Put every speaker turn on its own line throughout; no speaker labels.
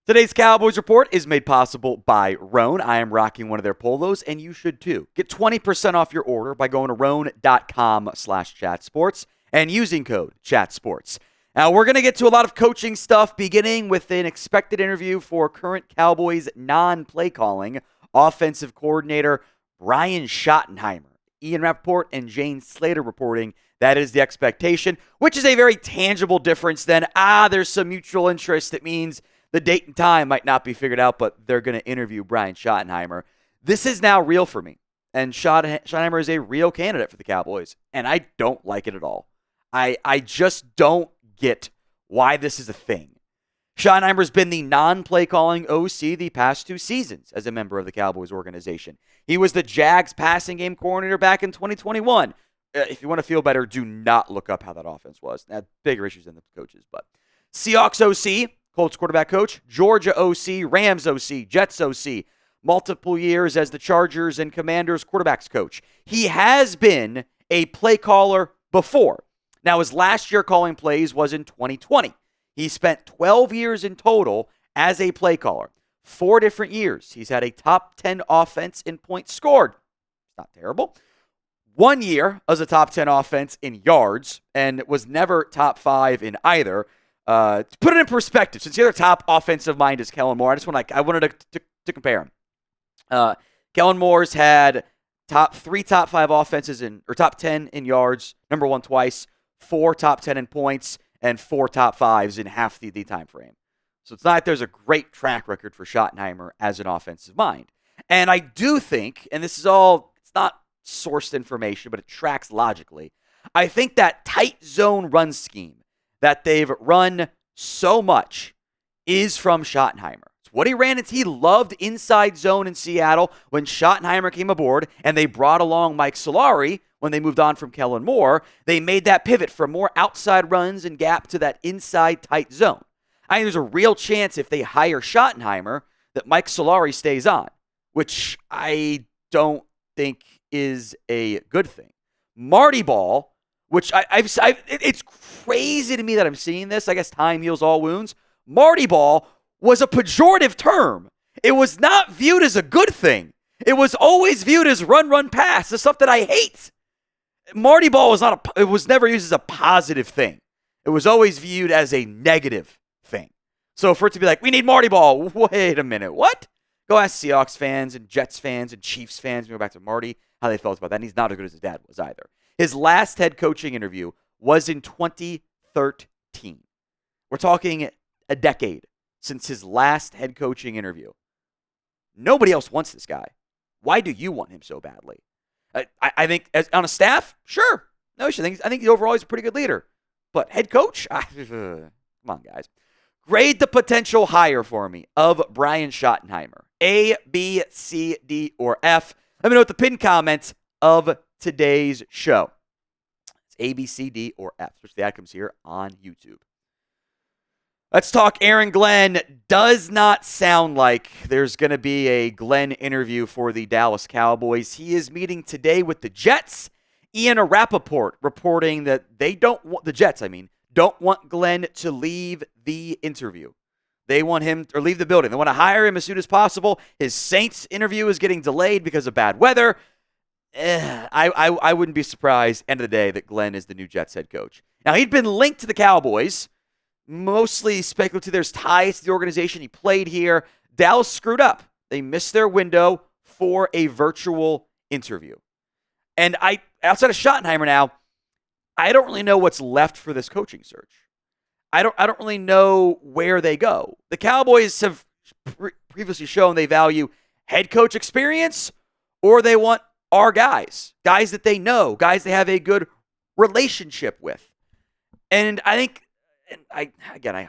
Today's Cowboys Report is made possible by Roan. I am rocking one of their polos, and you should too. Get 20% off your order by going to roan.com/chatsports and using code chatsports. Now, we're going to get to a lot of coaching stuff, beginning with an expected interview for current Cowboys non-play calling offensive coordinator Brian Schottenheimer. Ian Rapoport and Jane Slater reporting that is the expectation, which is a very tangible difference than, there's some mutual interest. It means the date and time might not be figured out, but they're going to interview Brian Schottenheimer. This is now real for me, and Schottenheimer is a real candidate for the Cowboys, and I don't like it at all. I just don't get why this is a thing. Schottenheimer's been the non-play calling OC the past 2 seasons as a member of the Cowboys organization. He was the Jags passing game coordinator back in 2021. If you want to feel better, do not look up how that offense was. They had bigger issues than the coaches, but Seahawks OC, Colts quarterback coach, Georgia OC, Rams OC, Jets OC, multiple years as the Chargers and Commanders quarterbacks coach. He has been a play caller before. Now, his last year calling plays was in 2020. He spent 12 years in total as a play caller. 4 different years. He's had a top 10 offense in points scored. It's not terrible. 1 year as a top 10 offense in yards and was never top 5 in either. To put it in perspective, since the other top offensive mind is Kellen Moore, I wanted to compare him. Kellen Moore's had top 5 offenses or top 10 in yards, number 1 twice, 4 top 10 in points, and 4 top 5s in half the time frame. So it's not like there's a great track record for Schottenheimer as an offensive mind. And I do think, and this is all, it's not sourced information, but it tracks logically. I think that tight zone run scheme that they've run so much is from Schottenheimer. It's what he ran. He loved inside zone in Seattle when Schottenheimer came aboard, and they brought along Mike Solari when they moved on from Kellen Moore. They made that pivot from more outside runs and gap to that inside tight zone. I think there's a real chance if they hire Schottenheimer that Mike Solari stays on, which I don't think is a good thing. Marty Ball, which it's crazy to me that I'm seeing this. I guess time heals all wounds. Marty Ball was a pejorative term. It was not viewed as a good thing. It was always viewed as run, pass, the stuff that I hate. Marty Ball was never used as a positive thing. It was always viewed as a negative thing. So for it to be like, we need Marty Ball, wait a minute, what? Go ask Seahawks fans and Jets fans and Chiefs fans, go back to Marty, how they felt about that. And he's not as good as his dad was either. His last head coaching interview was in 2013. We're talking a decade since his last head coaching interview. Nobody else wants this guy. Why do you want him so badly? I think on a staff, sure. No issue. I think overall he's a pretty good leader. But head coach? Come on, guys. Grade the potential hire for me of Brian Schottenheimer. A, B, C, D, or F. Let me know what the pinned comments of today's show. It's A, B, C, D, or F. Switch the outcomes here on YouTube. Let's talk Aaron Glenn. Does not sound like there's going to be a Glenn interview for the Dallas Cowboys. He is meeting today with the Jets. Ian Rapoport reporting that they don't want, the Jets, don't want Glenn to leave the interview. They want him to leave the building. They want to hire him as soon as possible. His Saints interview is getting delayed because of bad weather. I wouldn't be surprised, end of the day, that Glenn is the new Jets head coach. Now, he'd been linked to the Cowboys. Mostly speculative. There's ties to the organization. He played here. Dallas screwed up. They missed their window for a virtual interview. And outside of Schottenheimer now, I don't really know what's left for this coaching search. I don't really know where they go. The Cowboys have previously shown they value head coach experience, or they want our guys that they know, guys they have a good relationship with. And I think, I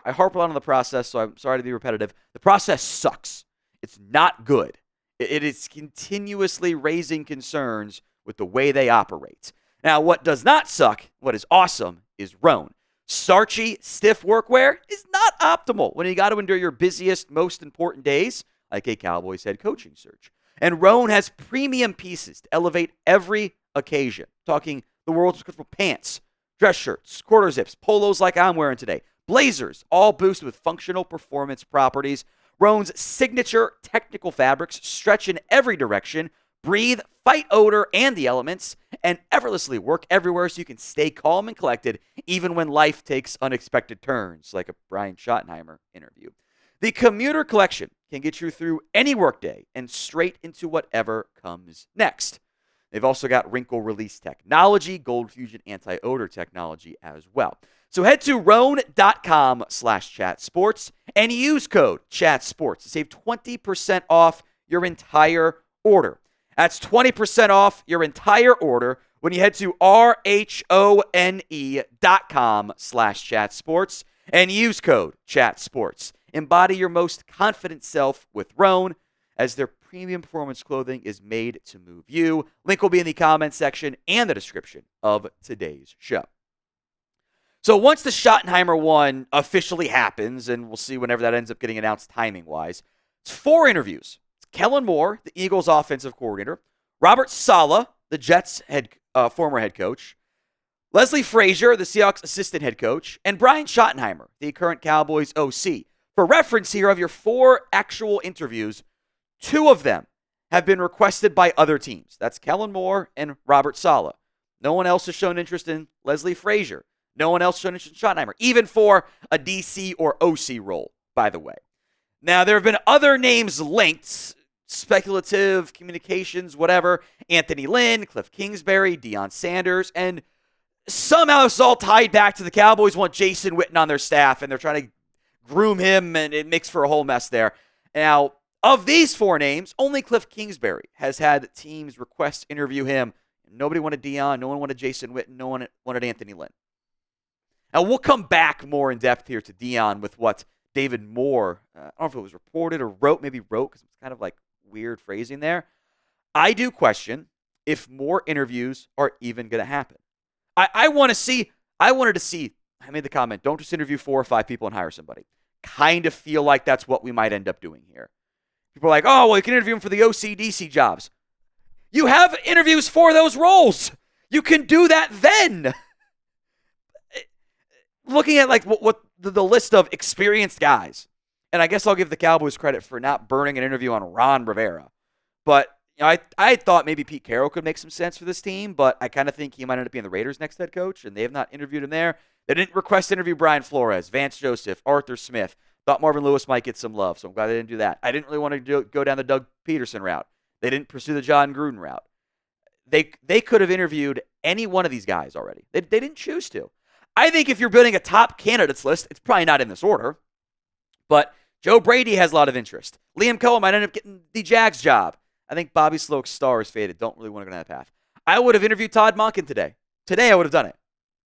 harp a lot on the process, so I'm sorry to be repetitive. The process sucks. It's not good. It is continuously raising concerns with the way they operate. Now, what does not suck, what is awesome, is Roan. Starchy, stiff workwear is not optimal when you got to endure your busiest, most important days, like a Cowboys head coaching search. And Roan has premium pieces to elevate every occasion. Talking the world's most comfortable pants, dress shirts, quarter zips, polos like I'm wearing today, blazers, all boosted with functional performance properties. Rhone's signature technical fabrics stretch in every direction, breathe, fight odor and the elements, and effortlessly work everywhere so you can stay calm and collected even when life takes unexpected turns, like a Brian Schottenheimer interview. The Commuter Collection can get you through any workday and straight into whatever comes next. They've also got wrinkle release technology, Gold Fusion anti-odor technology as well. So head to Rhone.com/chatsports and use code chatsports to save 20% off your entire order. That's 20% off your entire order when you head to RHONE.com/chatsports and use code chatsports. Embody your most confident self with Rhone, as their premium performance clothing is made to move you. Link will be in the comments section and the description of today's show. So once the Schottenheimer one officially happens, and we'll see whenever that ends up getting announced timing-wise, it's 4 interviews. It's Kellen Moore, the Eagles' offensive coordinator, Robert Saleh, the Jets' former head coach, Leslie Frazier, the Seahawks' assistant head coach, and Brian Schottenheimer, the current Cowboys OC. For reference here, of your 4 actual interviews, 2 of them have been requested by other teams. That's Kellen Moore and Robert Saleh. No one else has shown interest in Leslie Frazier. No one else shown interest in Schottenheimer, even for a DC or OC role, by the way. Now, there have been other names linked, speculative, communications, whatever. Anthony Lynn, Cliff Kingsbury, Deion Sanders, and somehow it's all tied back to the Cowboys want Jason Witten on their staff, and they're trying to groom him, and it makes for a whole mess there. Now, of these 4 names, only Cliff Kingsbury has had teams request to interview him. Nobody wanted Deion, no one wanted Jason Witten, no one wanted Anthony Lynn. Now, we'll come back more in depth here to Deion with what David Moore, I don't know if it was reported or maybe wrote, because it's kind of like weird phrasing there. I do question if more interviews are even going to happen. I wanted to see, I made the comment, don't just interview 4 or 5 people and hire somebody. Kind of feel like that's what we might end up doing here. People are like, oh, well, you can interview them for the OCDC jobs. You have interviews for those roles. You can do that then. Looking at like what the list of experienced guys, and I guess I'll give the Cowboys credit for not burning an interview on Ron Rivera. But I thought maybe Pete Carroll could make some sense for this team, but I kind of think he might end up being the Raiders' next head coach, and they have not interviewed him there. They didn't request to interview Brian Flores, Vance Joseph, Arthur Smith. Thought Marvin Lewis might get some love, so I'm glad they didn't do that. I didn't really want to go down the Doug Peterson route. They didn't pursue the John Gruden route. They could have interviewed any one of these guys already. They didn't choose to. I think if you're building a top candidates list, it's probably not in this order. But Joe Brady has a lot of interest. Liam Cohen might end up getting the Jags job. I think Bobby Sloak's star is faded. Don't really want to go down that path. I would have interviewed Todd Monken today. Today I would have done it.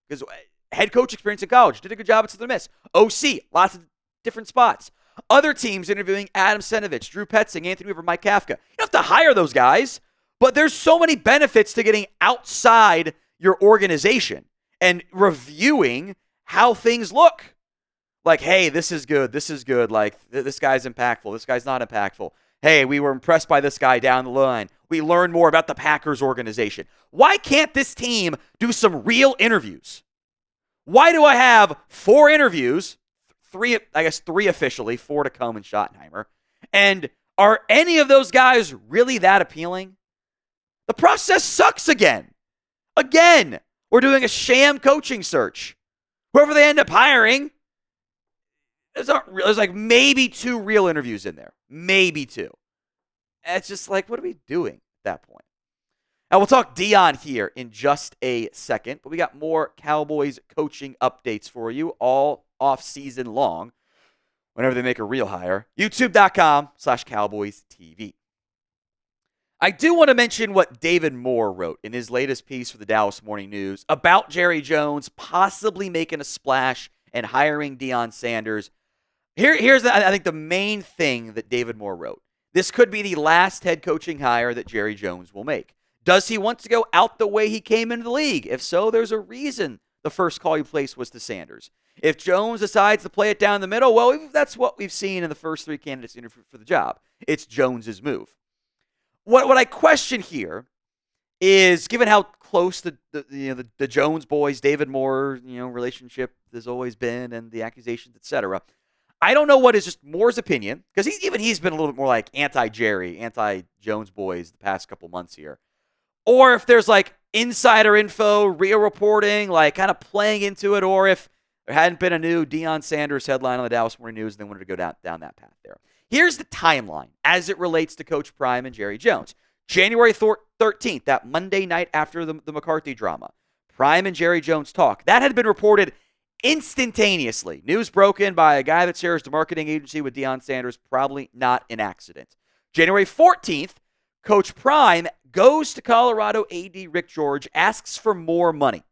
Because head coach experience in college. Did a good job at Southern Miss. OC. Lots of different spots. Other teams interviewing Adam Senovich, Drew Petzing, Anthony Weaver, Mike Kafka. You don't have to hire those guys. But there's so many benefits to getting outside your organization and reviewing how things look. Like, hey, this is good. Like, this guy's impactful. This guy's not impactful. Hey, we were impressed by this guy down the line. We learned more about the Packers organization. Why can't this team do some real interviews? Why do I have 4 interviews, 3 officially, 4 to come in Schottenheimer, and are any of those guys really that appealing? The process sucks again. We're doing a sham coaching search. Whoever they end up hiring, there's like maybe 2 real interviews in there. Maybe 2. And it's just like, what are we doing at that point? Now, we'll talk Deion here in just a second, but we got more Cowboys coaching updates for you all off season long whenever they make a real hire. YouTube.com/CowboysTV. I do want to mention what David Moore wrote in his latest piece for the Dallas Morning News about Jerry Jones possibly making a splash and hiring Deion Sanders. Here's I think the main thing that David Moore wrote. This could be the last head coaching hire that Jerry Jones will make. Does he want to go out the way he came into the league? If so, there's a reason the first call he placed was to Sanders. If Jones decides to play it down the middle, well, that's what we've seen in the first 3 candidates interviewed for the job. It's Jones's move. What I question here is, given how close the Jones boys, David Moore, relationship has always been, and the accusations, etc., I don't know what is just Moore's opinion, because he's been a little bit more like anti-Jerry, anti-Jones boys the past couple months here. Or if there's like insider info, real reporting, like kind of playing into it, or if there hadn't been a new Deion Sanders headline on the Dallas Morning News and they wanted to go down that path there. Here's the timeline as it relates to Coach Prime and Jerry Jones. January 13th, that Monday night after the McCarthy drama, Prime and Jerry Jones talk. That had been reported instantaneously. News broken by a guy that shares the marketing agency with Deion Sanders, probably not an accident. January 14th, Coach Prime goes to Colorado AD Rick George, asks for more money.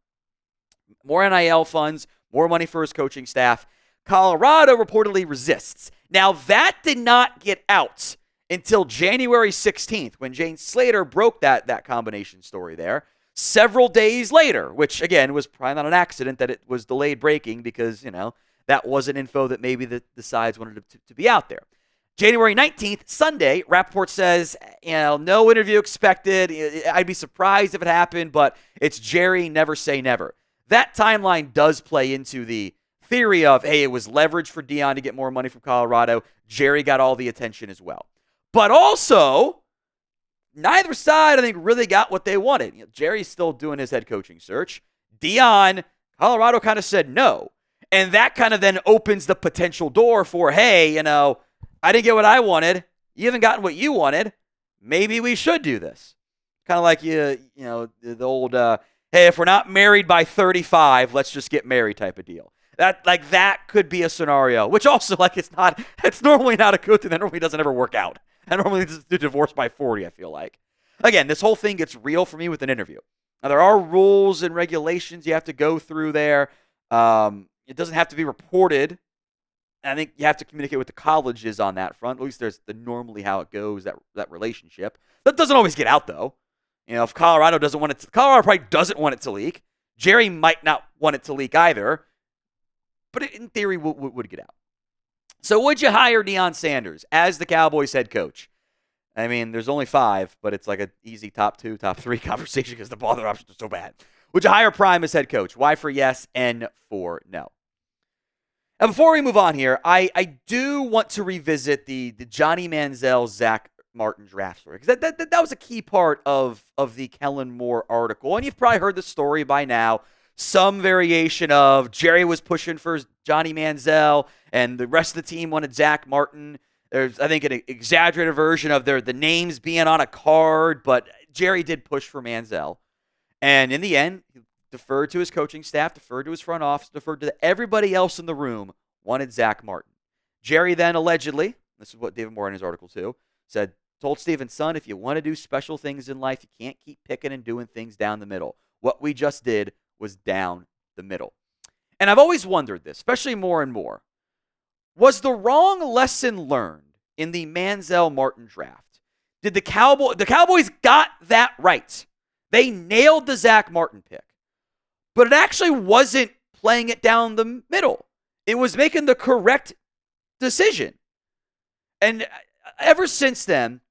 More NIL funds, more money for his coaching staff. Colorado reportedly resists. Now, that did not get out until January 16th when Jane Slater broke that combination story there. Several days later, which, again, was probably not an accident that it was delayed breaking because, that wasn't info that maybe the sides wanted to be out there. January 19th, Sunday, Rapoport says, no interview expected. I'd be surprised if it happened, but it's Jerry, never say never. That timeline does play into the theory of, hey, it was leverage for Deion to get more money from Colorado. Jerry got all the attention as well. But also, neither side, I think, really got what they wanted. Jerry's still doing his head coaching search. Deion, Colorado kind of said no. And that kind of then opens the potential door for, hey, I didn't get what I wanted. You haven't gotten what you wanted. Maybe we should do this. Kind of like, the old, hey, if we're not married by 35, let's just get married type of deal. That could be a scenario, which also, it's normally not a good thing. That normally doesn't ever work out. That normally is divorce by 40, I feel like. Again, this whole thing gets real for me with an interview. Now, there are rules and regulations you have to go through there. It doesn't have to be reported. I think you have to communicate with the colleges on that front. At least there's normally how it goes, that relationship. That doesn't always get out, though. If Colorado doesn't want it to, Colorado probably doesn't want it to leak. Jerry might not want it to leak either. But it, in theory, would get out. So would you hire Deion Sanders as the Cowboys head coach? I mean, there's only 5, but it's like an easy top 2, top 3 conversation because the other options are so bad. Would you hire Prime as head coach? Y for yes, N for no. Now, before we move on here, I do want to revisit the Johnny Manziel, Zach Martin draft story, because that was a key part of the Kellen Moore article. And you've probably heard the story by now. Some variation of Jerry was pushing for Johnny Manziel, and the rest of the team wanted Zach Martin. There's, I think, an exaggerated version of the names being on a card, but Jerry did push for Manziel. And in the end, he deferred to his coaching staff, deferred to his front office, deferred to everybody else in the room, wanted Zach Martin. Jerry then allegedly, this is what David Moore in his article too, told Steven's son, if you want to do special things in life, you can't keep picking and doing things down the middle. What we just did was down the middle. And I've always wondered this, especially more and more. Was the wrong lesson learned in the Manziel-Martin draft? Did the Cowboys got that right? They nailed the Zach Martin pick. But it actually wasn't playing it down the middle. It was making the correct decision. And ever since then,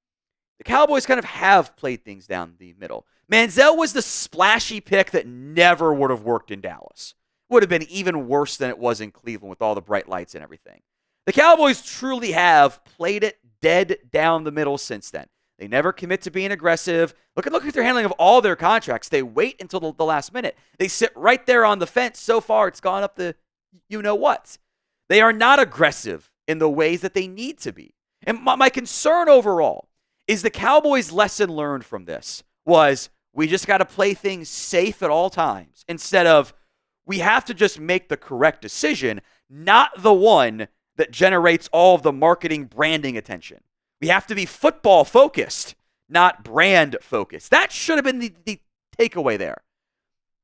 the Cowboys kind of have played things down the middle. Manziel was the splashy pick that never would have worked in Dallas. Would have been even worse than it was in Cleveland with all the bright lights and everything. The Cowboys truly have played it dead down the middle since then. They never commit to being aggressive. Look at their handling of all their contracts. They wait until the last minute. They sit right there on the fence. So far, it's gone up the you-know-what. They are not aggressive in the ways that they need to be. And my concern overall is the Cowboys' lesson learned from this was we just got to play things safe at all times instead of we have to just make the correct decision, not the one that generates all of the marketing branding attention. We have to be football focused, not brand focused. That should have been the takeaway there.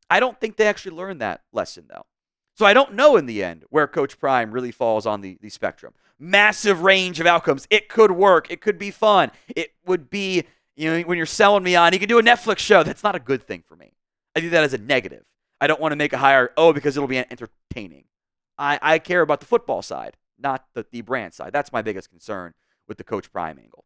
I don't think they actually learned that lesson, though. So I don't know in the end where Coach Prime really falls on the spectrum. Massive range of outcomes. It could work. It could be fun. It would be, when you're selling me on, you can do a Netflix show. That's not a good thing for me. I do that as a negative. I don't want to make a hire, because it'll be entertaining. I care about the football side, not the brand side. That's my biggest concern with the Coach Prime angle.